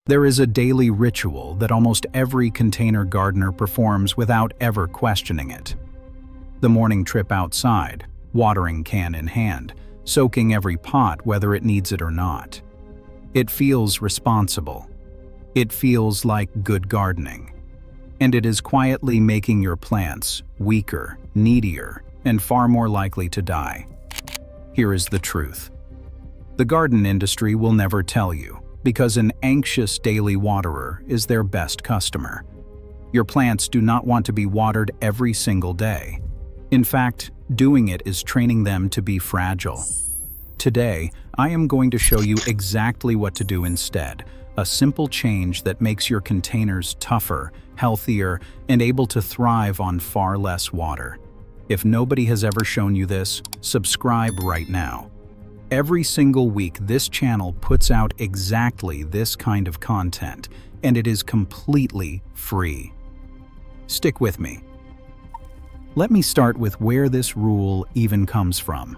There is a daily ritual that almost every container gardener performs without ever questioning it. The morning trip outside, watering can in hand, soaking every pot whether it needs it or not. It feels responsible. It feels like good gardening. And it is quietly making your plants weaker, needier, and far more likely to die. Here is the truth. The garden industry will never tell you, because an anxious daily waterer is their best customer. Your plants do not want to be watered every single day. In fact, doing it is training them to be fragile. Today, I am going to show you exactly what to do instead, a simple change that makes your containers tougher, healthier, and able to thrive on far less water. If nobody has ever shown you this, subscribe right now. Every single week, this channel puts out exactly this kind of content, and it is completely free. Stick with me. Let me start with where this rule even comes from.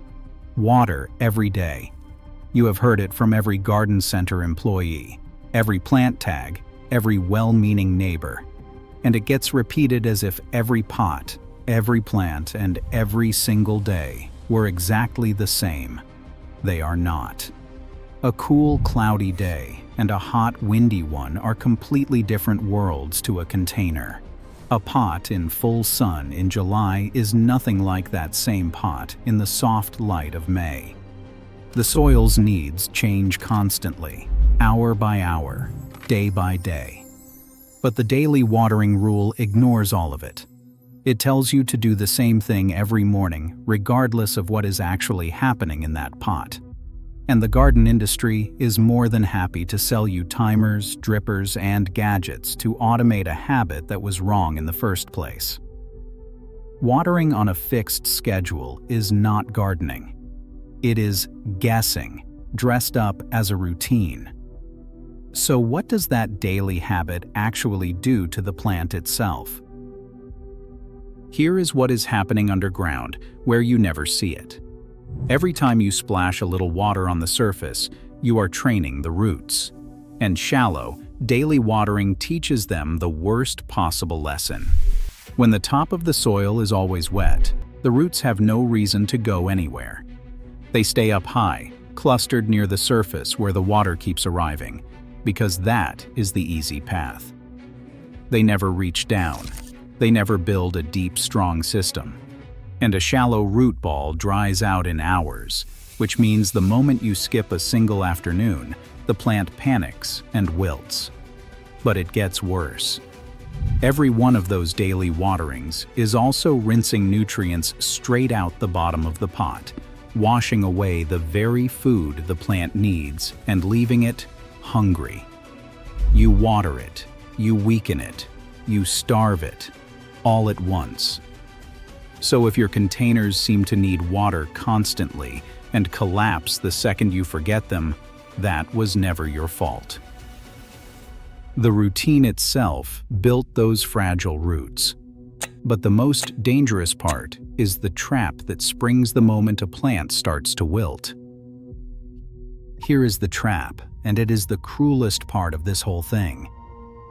Water every day. You have heard it from every garden center employee, every plant tag, every well-meaning neighbor. And it gets repeated as if every pot, every plant, and every single day were exactly the same. They are not. A cool, cloudy day and a hot, windy one are completely different worlds to a container. A pot in full sun in July is nothing like that same pot in the soft light of May. The soil's needs change constantly, hour by hour, day by day. But the daily watering rule ignores all of it. It tells you to do the same thing every morning, regardless of what is actually happening in that pot. And the garden industry is more than happy to sell you timers, drippers, and gadgets to automate a habit that was wrong in the first place. Watering on a fixed schedule is not gardening. It is guessing, dressed up as a routine. So what does that daily habit actually do to the plant itself? Here is what is happening underground, where you never see it. Every time you splash a little water on the surface, you are training the roots. And shallow, daily watering teaches them the worst possible lesson. When the top of the soil is always wet, the roots have no reason to go anywhere. They stay up high, clustered near the surface where the water keeps arriving, because that is the easy path. They never reach down. They never build a deep, strong system. And a shallow root ball dries out in hours, which means the moment you skip a single afternoon, the plant panics and wilts. But it gets worse. Every one of those daily waterings is also rinsing nutrients straight out the bottom of the pot, washing away the very food the plant needs and leaving it hungry. You water it, you weaken it, you starve it, all at once. So if your containers seem to need water constantly and collapse the second you forget them, that was never your fault. The routine itself built those fragile roots. But the most dangerous part is the trap that springs the moment a plant starts to wilt. Here is the trap, and it is the cruelest part of this whole thing.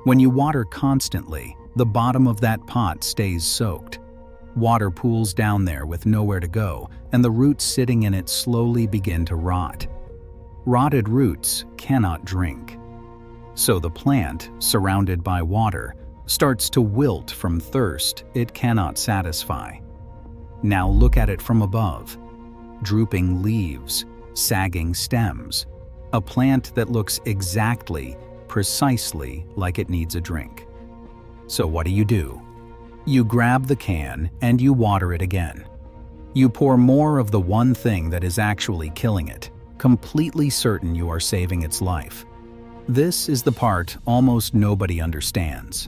When you water constantly, the bottom of that pot stays soaked. Water pools down there with nowhere to go, and the roots sitting in it slowly begin to rot. Rotted roots cannot drink. So the plant, surrounded by water, starts to wilt from thirst it cannot satisfy. Now look at it from above. Drooping leaves, sagging stems, a plant that looks exactly, precisely like it needs a drink. So what do? You grab the can and you water it again. You pour more of the one thing that is actually killing it, completely certain you are saving its life. This is the part almost nobody understands.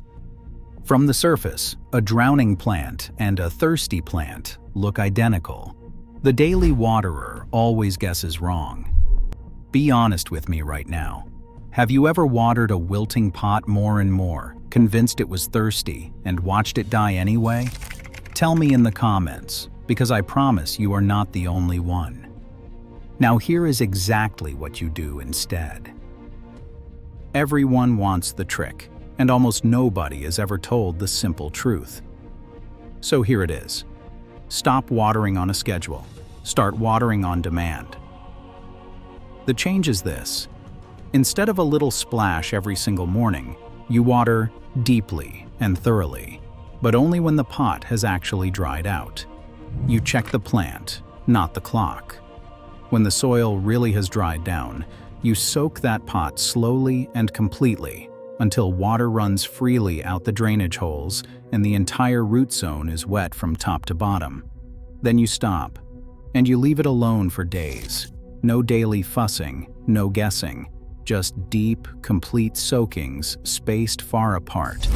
From the surface, a drowning plant and a thirsty plant look identical. The daily waterer always guesses wrong. Be honest with me right now. Have you ever watered a wilting pot more and more, convinced it was thirsty, and watched it die anyway? Tell me in the comments, because I promise you are not the only one. Now here is exactly what you do instead. Everyone wants the trick, and almost nobody is ever told the simple truth. So here it is. Stop watering on a schedule. Start watering on demand. The change is this. Instead of a little splash every single morning, you water deeply and thoroughly, but only when the pot has actually dried out. You check the plant, not the clock. When the soil really has dried down, you soak that pot slowly and completely until water runs freely out the drainage holes and the entire root zone is wet from top to bottom. Then you stop, and you leave it alone for days. No daily fussing, no guessing, just deep, complete soakings spaced far apart.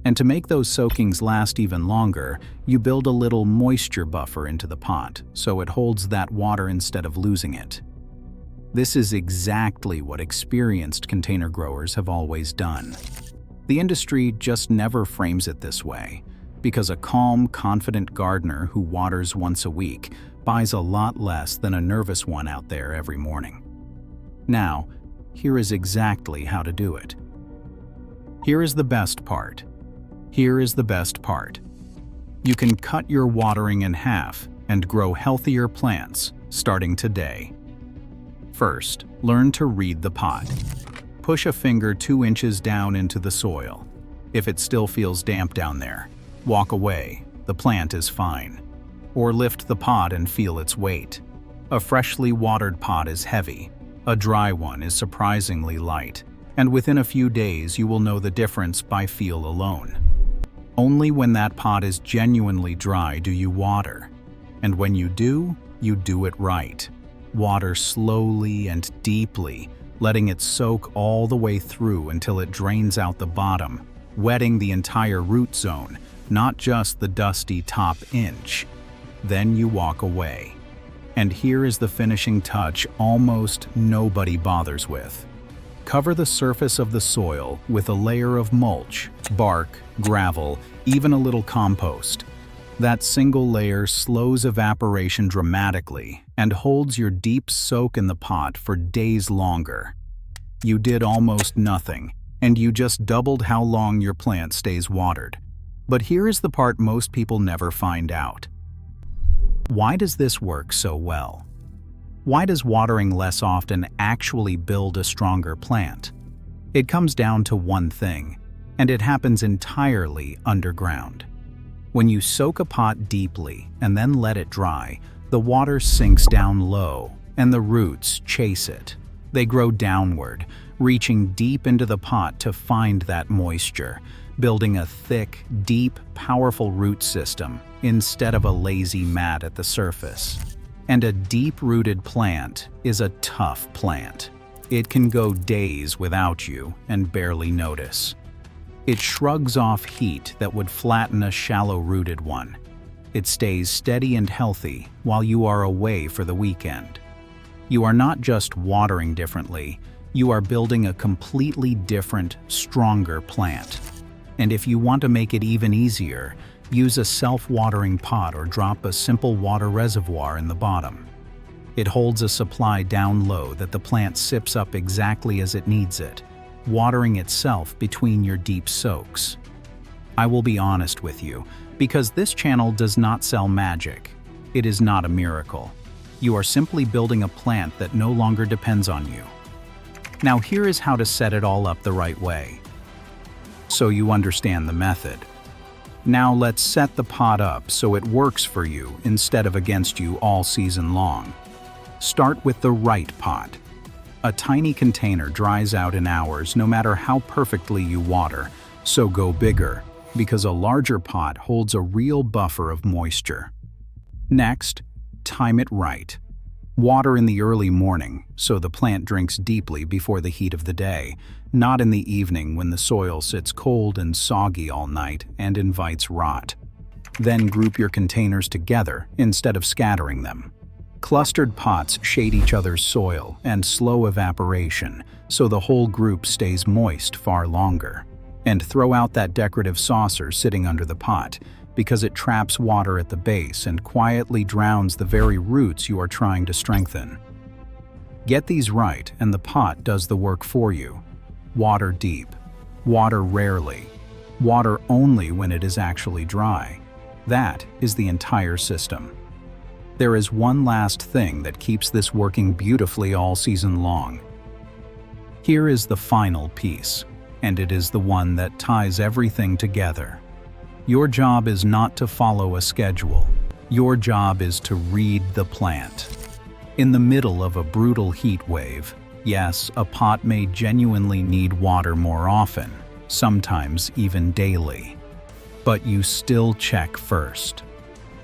And to make those soakings last even longer, you build a little moisture buffer into the pot so it holds that water instead of losing it. This is exactly what experienced container growers have always done. The industry just never frames it this way, because a calm, confident gardener who waters once a week buys a lot less than a nervous one out there every morning. Now, here is exactly how to do it. Here is the best part. Here is the best part. You can cut your watering in half and grow healthier plants starting today. First, learn to read the pot. Push a finger 2 inches down into the soil. If it still feels damp down there, walk away, the plant is fine. Or lift the pot and feel its weight. A freshly watered pot is heavy, a dry one is surprisingly light, and within a few days you will know the difference by feel alone. Only when that pot is genuinely dry do you water, and when you do it right. Water slowly and deeply, letting it soak all the way through until it drains out the bottom, wetting the entire root zone, not just the dusty top inch. Then you walk away. And here is the finishing touch almost nobody bothers with. Cover the surface of the soil with a layer of mulch, bark, gravel, even a little compost. That single layer slows evaporation dramatically and holds your deep soak in the pot for days longer. You did almost nothing, and you just doubled how long your plant stays watered. But here is the part most people never find out. Why does this work so well? Why does watering less often actually build a stronger plant? It comes down to one thing, and it happens entirely underground. When you soak a pot deeply and then let it dry, the water sinks down low and the roots chase it. They grow downward, reaching deep into the pot to find that moisture, building a thick, deep, powerful root system instead of a lazy mat at the surface. And a deep-rooted plant is a tough plant. It can go days without you and barely notice. It shrugs off heat that would flatten a shallow-rooted one. It stays steady and healthy while you are away for the weekend. You are not just watering differently, you are building a completely different, stronger plant. And if you want to make it even easier, use a self-watering pot or drop a simple water reservoir in the bottom. It holds a supply down low that the plant sips up exactly as it needs it, watering itself between your deep soaks. I will be honest with you, because this channel does not sell magic. It is not a miracle. You are simply building a plant that no longer depends on you. Now here is how to set it all up the right way, so you understand the method. Now let's set the pot up so it works for you instead of against you all season long. Start with the right pot. A tiny container dries out in hours no matter how perfectly you water, so go bigger, because a larger pot holds a real buffer of moisture. Next, time it right. Water in the early morning so the plant drinks deeply before the heat of the day, not in the evening when the soil sits cold and soggy all night and invites rot. Then group your containers together instead of scattering them. Clustered pots shade each other's soil and slow evaporation, so the whole group stays moist far longer. And throw out that decorative saucer sitting under the pot, because it traps water at the base and quietly drowns the very roots you are trying to strengthen. Get these right and the pot does the work for you. water deep, water rarely, water only when it is actually dry. That is the entire system. There is one last thing that keeps this working beautifully all season long. Here is the final piece, and it is the one that ties everything together. Your job is not to follow a schedule. Your job is to read the plant. In the middle of a brutal heat wave, yes, a pot may genuinely need water more often, sometimes even daily. But you still check first.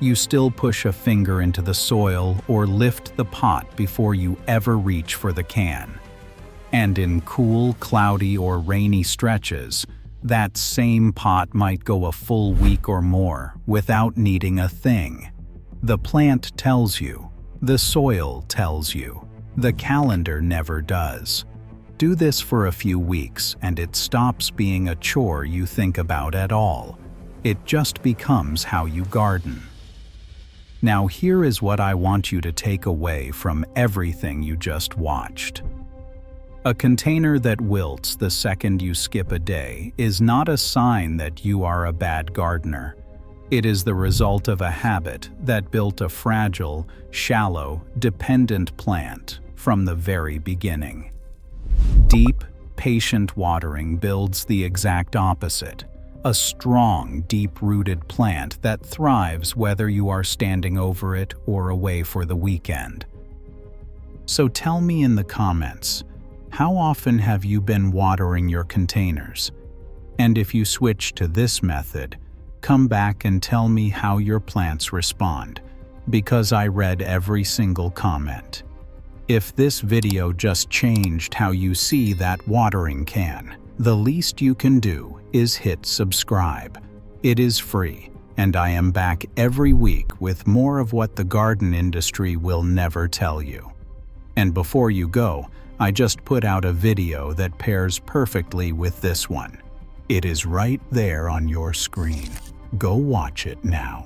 You still push a finger into the soil or lift the pot before you ever reach for the can. And in cool, cloudy, or rainy stretches, that same pot might go a full week or more without needing a thing. The plant tells you. The soil tells you. The calendar never does. Do this for a few weeks and it stops being a chore you think about at all. It just becomes how you garden. Now here is what I want you to take away from everything you just watched. A container that wilts the second you skip a day is not a sign that you are a bad gardener. It is the result of a habit that built a fragile, shallow, dependent plant from the very beginning. Deep, patient watering builds the exact opposite. A strong, deep-rooted plant that thrives whether you are standing over it or away for the weekend. So tell me in the comments, how often have you been watering your containers? And if you switch to this method, come back and tell me how your plants respond, because I read every single comment. If this video just changed how you see that watering can, the least you can do is hit subscribe. It is free, and I am back every week with more of what the garden industry will never tell you. And before you go, I just put out a video that pairs perfectly with this one. It is right there on your screen. Go watch it now.